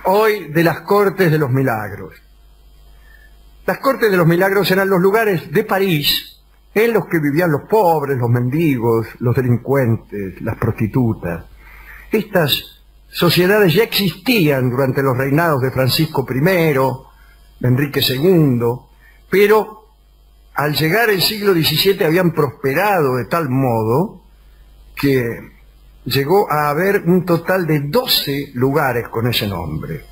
hoy de las Cortes de los Milagros. Las Cortes de los Milagros eran los lugares de París en los que vivían los pobres, los mendigos, los delincuentes, las prostitutas. Estas sociedades ya existían durante los reinados de Francisco I, de Enrique II, pero al llegar el siglo XVII habían prosperado de tal modo que llegó a haber un total de 12 lugares con ese nombre.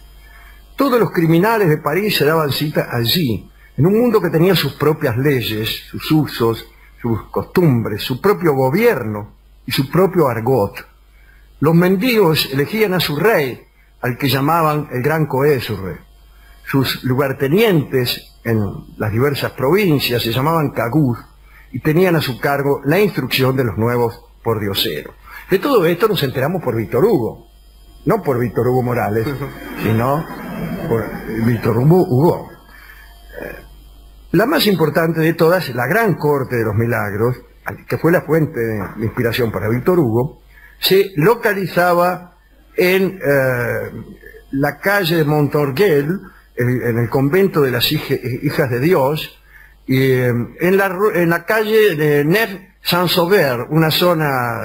Todos los criminales de París se daban cita allí, en un mundo que tenía sus propias leyes, sus usos, sus costumbres, su propio gobierno y su propio argot. Los mendigos elegían a su rey, al que llamaban el Gran Coezurre. Sus lugartenientes en las diversas provincias se llamaban cagús y tenían a su cargo la instrucción de los nuevos pordioseros. De todo esto nos enteramos por Víctor Hugo, no por Víctor Hugo Morales, sino por Víctor Hugo. La más importante de todas, la Gran Corte de los Milagros, que fue la fuente de inspiración para Víctor Hugo, se localizaba en la calle de Montorgueil, en el convento de las Hijas de Dios, y en la calle de Nef-Saint-Sauveur, una zona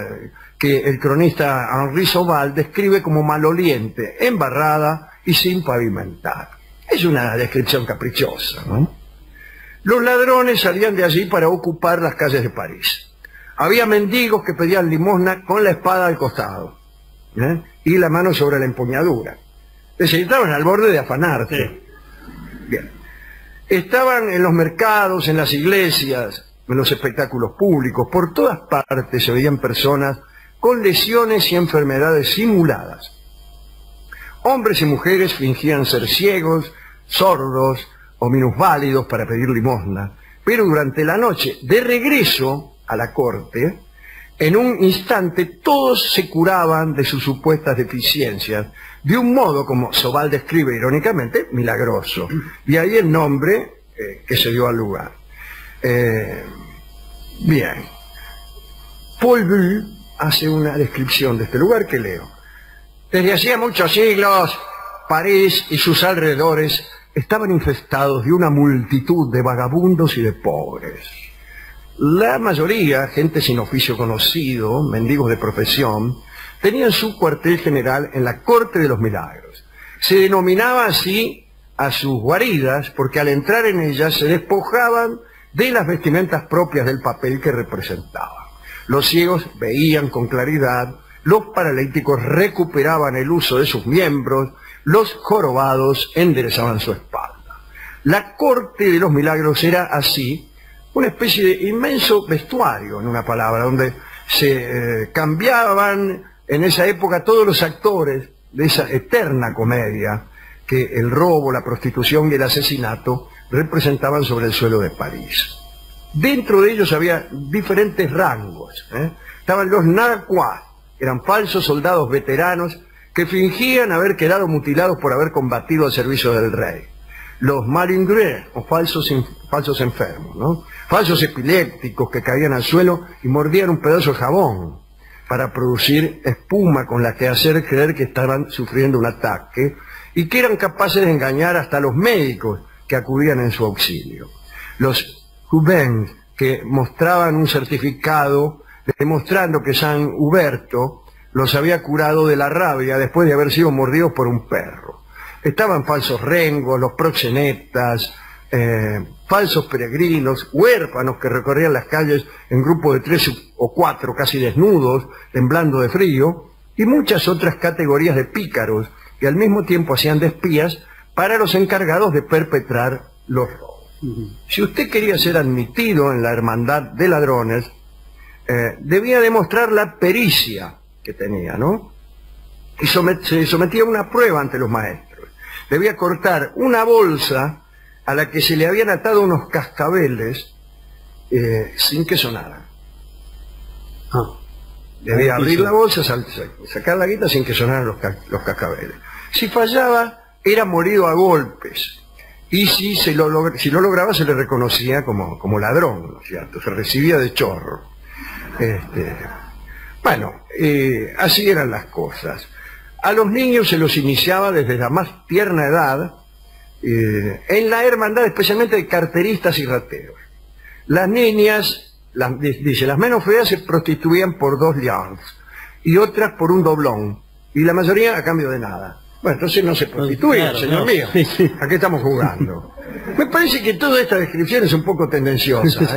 que el cronista Henri Sauval describe como maloliente, embarrada y sin pavimentar. Es una descripción caprichosa, ¿no? Los ladrones salían de allí para ocupar las calles de París. Había mendigos que pedían limosna con la espada al costado, y la mano sobre la empuñadura. Es decir, estaban al borde de afanarse. Sí. Bien. Estaban en los mercados, en las iglesias, en los espectáculos públicos. Por todas partes se veían personas con lesiones y enfermedades simuladas. Hombres y mujeres fingían ser ciegos, sordos o minusválidos para pedir limosna, pero durante la noche, de regreso a la corte, en un instante todos se curaban de sus supuestas deficiencias, de un modo, como Sauval describe irónicamente, milagroso. Y ahí el nombre que se dio al lugar. Bien. Paul Bul hace una descripción de este lugar que leo. Desde hacía muchos siglos, París y sus alrededores estaban infestados de una multitud de vagabundos y de pobres. La mayoría, gente sin oficio conocido, mendigos de profesión, tenían su cuartel general en la Corte de los Milagros. Se denominaba así a sus guaridas porque al entrar en ellas se despojaban de las vestimentas propias del papel que representaban. Los ciegos veían con claridad, los paralíticos recuperaban el uso de sus miembros, los jorobados enderezaban su espalda. La Corte de los Milagros era así una especie de inmenso vestuario, en una palabra, donde se cambiaban en esa época todos los actores de esa eterna comedia que el robo, la prostitución y el asesinato representaban sobre el suelo de París. Dentro de ellos había diferentes rangos. Estaban los narquois, eran falsos soldados veteranos que fingían haber quedado mutilados por haber combatido al servicio del rey. Los malingres, o falsos enfermos, ¿no? Falsos epilépticos que caían al suelo y mordían un pedazo de jabón para producir espuma con la que hacer creer que estaban sufriendo un ataque y que eran capaces de engañar hasta a los médicos que acudían en su auxilio. Los juvens, que mostraban un certificado demostrando que San Huberto los había curado de la rabia después de haber sido mordidos por un perro. Estaban falsos rengos, los proxenetas, falsos peregrinos, huérfanos que recorrían las calles en grupos de 3 o 4, casi desnudos, temblando de frío, y muchas otras categorías de pícaros que al mismo tiempo hacían de espías para los encargados de perpetrar los robos. Si usted quería ser admitido en la hermandad de ladrones, debía demostrar la pericia que tenía, ¿no? Y se sometía a una prueba ante los maestros. Debía cortar una bolsa a la que se le habían atado unos cascabeles sin que sonaran. Debía abrir la bolsa, sacar la guita sin que sonaran los cascabeles. Si fallaba, era morido a golpes. Y si lo lograba, se le reconocía como ladrón, ¿no es cierto? Se recibía de chorro. Bueno, así eran las cosas. A los niños se los iniciaba desde la más tierna edad en la hermandad, especialmente de carteristas y rateros. Las niñas, dice, las menos feas se prostituían por 2 liards y otras por un doblón, y la mayoría a cambio de nada. Bueno, entonces no se prostituían, claro, señor no. mío. Sí, sí. ¿A qué estamos jugando? Me parece que toda esta descripción es un poco tendenciosa.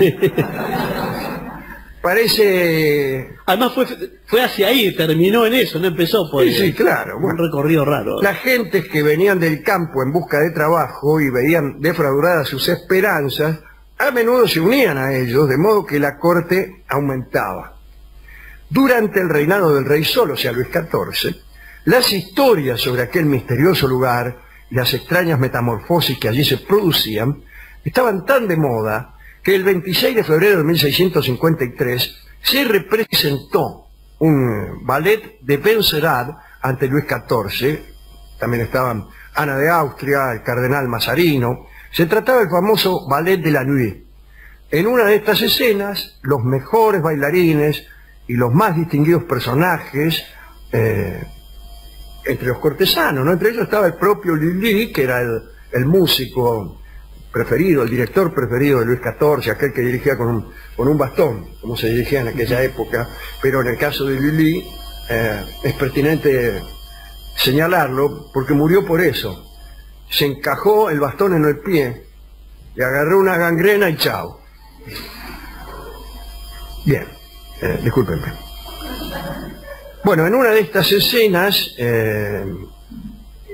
Parece... Además fue hacia ahí, terminó en eso, no empezó por Sí, claro. un Bueno, recorrido raro. las gentes que venían del campo en busca de trabajo y veían defraudadas sus esperanzas, a menudo se unían a ellos, de modo que la corte aumentaba. Durante el reinado del rey Sol, o sea, Luis XIV, las historias sobre aquel misterioso lugar y las extrañas metamorfosis que allí se producían estaban tan de moda que el 26 de febrero de 1653 se representó un ballet de Benserade ante Luis XIV. También estaban Ana de Austria, el cardenal Mazarino. Se trataba del famoso ballet de la Nuit. En una de estas escenas, los mejores bailarines y los más distinguidos personajes entre los cortesanos, ¿no? Entre ellos estaba el propio Lully, que era el músico preferido, el director preferido de Luis XIV, aquel que dirigía con un bastón, como se dirigía en aquella época, pero en el caso de Lully es pertinente señalarlo, porque murió por eso. Se encajó el bastón en el pie, le agarró una gangrena y chao. Bien, discúlpenme. Bueno, en una de estas escenas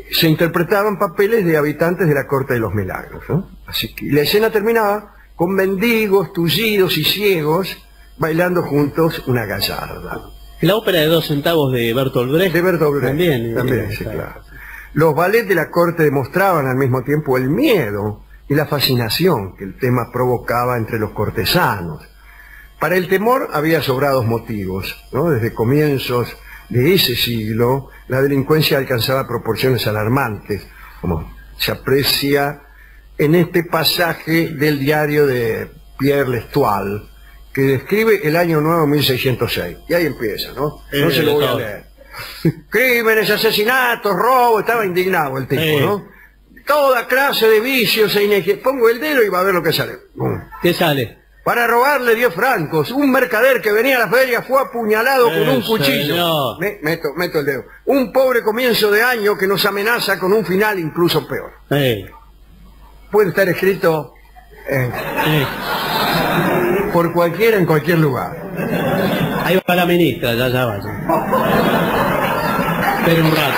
se interpretaban papeles de habitantes de la Corte de los Milagros, ¿no? Así que la escena terminaba con mendigos, tullidos y ciegos bailando juntos una gallarda. La ópera de 2 centavos de Bertolt Brecht. De Bertolt Brecht. También, Sí, claro. Los ballets de la corte demostraban al mismo tiempo el miedo y la fascinación que el tema provocaba entre los cortesanos. Para el temor había sobrados motivos, ¿no? Desde comienzos de ese siglo, la delincuencia alcanzaba proporciones alarmantes, como se aprecia en este pasaje del diario de Pierre L'Estoile, que describe el año nuevo 1606. Y ahí empieza, ¿no? No se lo voy a leer. Crímenes, asesinatos, robos, estaba indignado el tipo, ¿no? Toda clase de vicios e inequidades. Pongo el dedo y va a ver lo que sale. ¿Qué sale? Para robarle 10 francos, un mercader que venía a la feria fue apuñalado con un cuchillo. Meto el dedo. Un pobre comienzo de año que nos amenaza con un final incluso peor. Puede estar escrito por cualquiera en cualquier lugar. Ahí va la ministra, ya vaya. Espera un rato.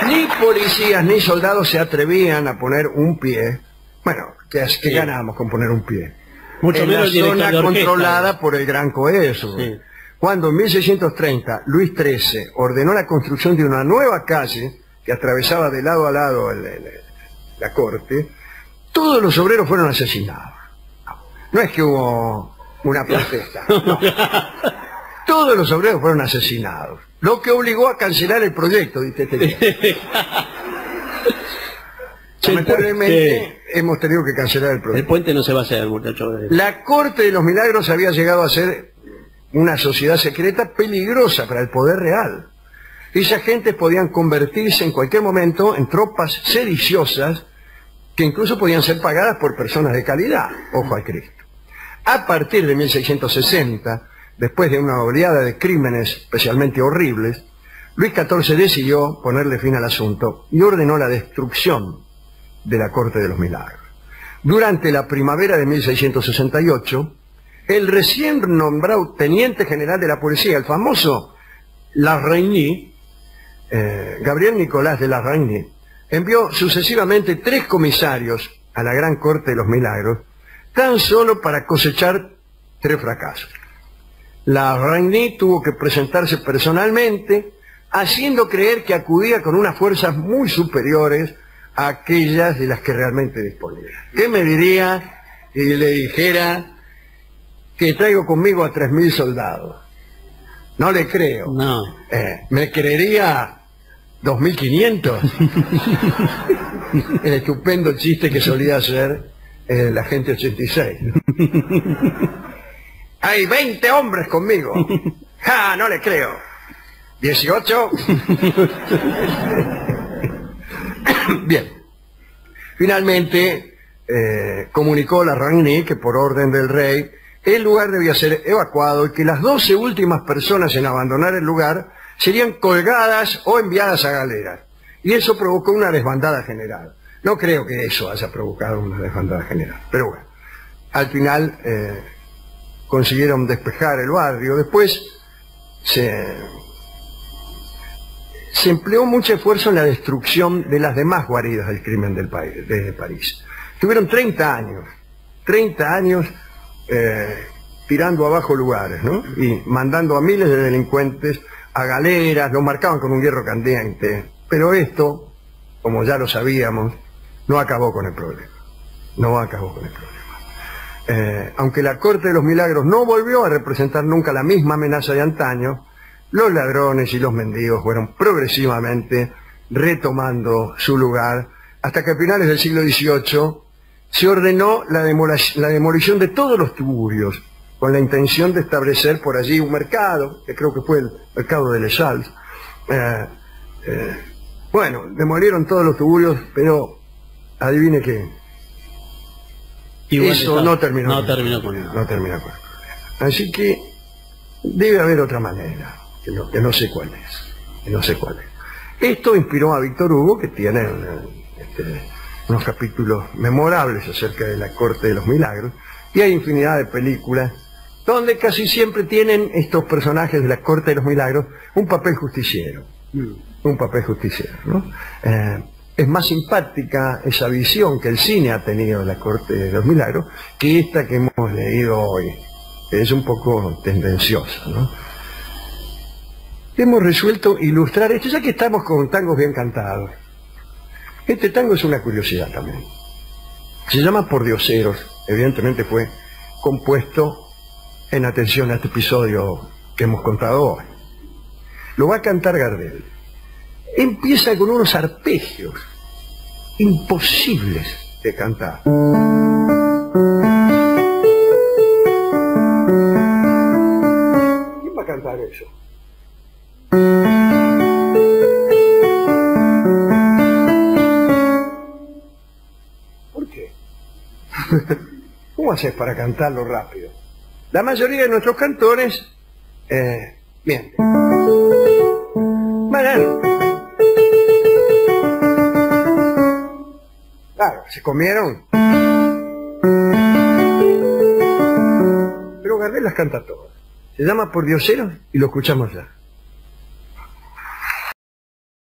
Ni policías ni soldados se atrevían a poner un pie. Bueno, ¿qué ganamos con poner un pie? Mucho en menos la zona de orquesta, controlada por el Gran Coeso. Sí. Cuando en 1630 Luis XIII ordenó la construcción de una nueva calle que atravesaba de lado a lado la corte, todos los obreros fueron asesinados. No es que hubo una protesta, no. Todos los obreros fueron asesinados, lo que obligó a cancelar el proyecto, dice este. Lamentablemente hemos tenido que cancelar el proyecto. El puente no se va a hacer, muchachos. La Corte de los Milagros había llegado a ser una sociedad secreta peligrosa para el poder real. Esas gentes podían convertirse en cualquier momento en tropas sediciosas que incluso podían ser pagadas por personas de calidad. Ojo al Cristo. A partir de 1660, después de una oleada de crímenes especialmente horribles, Luis XIV decidió ponerle fin al asunto y ordenó la destrucción de la Corte de los Milagros. Durante la primavera de 1668, el recién nombrado teniente general de la policía, el famoso Larreynie, Gabriel Nicolás de Larreynie, envió sucesivamente 3 comisarios a la Gran Corte de los Milagros, tan solo para cosechar 3 fracasos. Larreynie tuvo que presentarse personalmente, haciendo creer que acudía con unas fuerzas muy superiores a aquellas de las que realmente disponía. ¿Qué me diría si le dijera que traigo conmigo a 3.000 soldados? No le creo. No. ¿Me creería 2.500? El estupendo chiste que solía hacer la gente 86. Hay 20 hombres conmigo. ¡Ja! No le creo. 18. Bien. Finalmente comunicó la Ragné que por orden del rey el lugar debía ser evacuado y que las 12 últimas personas en abandonar el lugar serían colgadas o enviadas a galeras. Y eso provocó una desbandada general. No creo que eso haya provocado una desbandada general, pero bueno. Al final consiguieron despejar el barrio. Después se empleó mucho esfuerzo en la destrucción de las demás guaridas del crimen de París. Tuvieron 30 años tirando abajo lugares, ¿no? Y mandando a miles de delincuentes a galeras, los marcaban con un hierro candente. Pero esto, como ya lo sabíamos, no acabó con el problema. No acabó con el problema. Aunque la Corte de los Milagros no volvió a representar nunca la misma amenaza de antaño, los ladrones y los mendigos fueron progresivamente retomando su lugar, hasta que a finales del siglo XVIII se ordenó la demolición de todos los tugurios, con la intención de establecer por allí un mercado, que creo que fue el mercado de Les Halles. Bueno, demolieron todos los tugurios, pero adivine qué. Igual eso no terminó con el problema. Así que debe haber otra manera, que no sé cuál es. Esto inspiró a Víctor Hugo, que tiene unos capítulos memorables acerca de la Corte de los Milagros, y hay infinidad de películas donde casi siempre tienen estos personajes de la Corte de los Milagros un papel justiciero. ¿No? Es más simpática esa visión que el cine ha tenido de la Corte de los Milagros que esta que hemos leído hoy, que es un poco tendenciosa, ¿no? Hemos resuelto ilustrar esto, ya que estamos con tangos bien cantados. Este tango es una curiosidad también. Se llama Por Dioseros, evidentemente fue compuesto en atención a este episodio que hemos contado hoy. Lo va a cantar Gardel. Empieza con unos arpegios imposibles de cantar. ¿Quién va a cantar eso? ¿Por qué? ¿Cómo haces para cantarlo rápido? La mayoría de nuestros cantores mienten. Bueno, claro, se comieron. Pero Gardel las canta todas. Se llama Por Dioseros y lo escuchamos ya.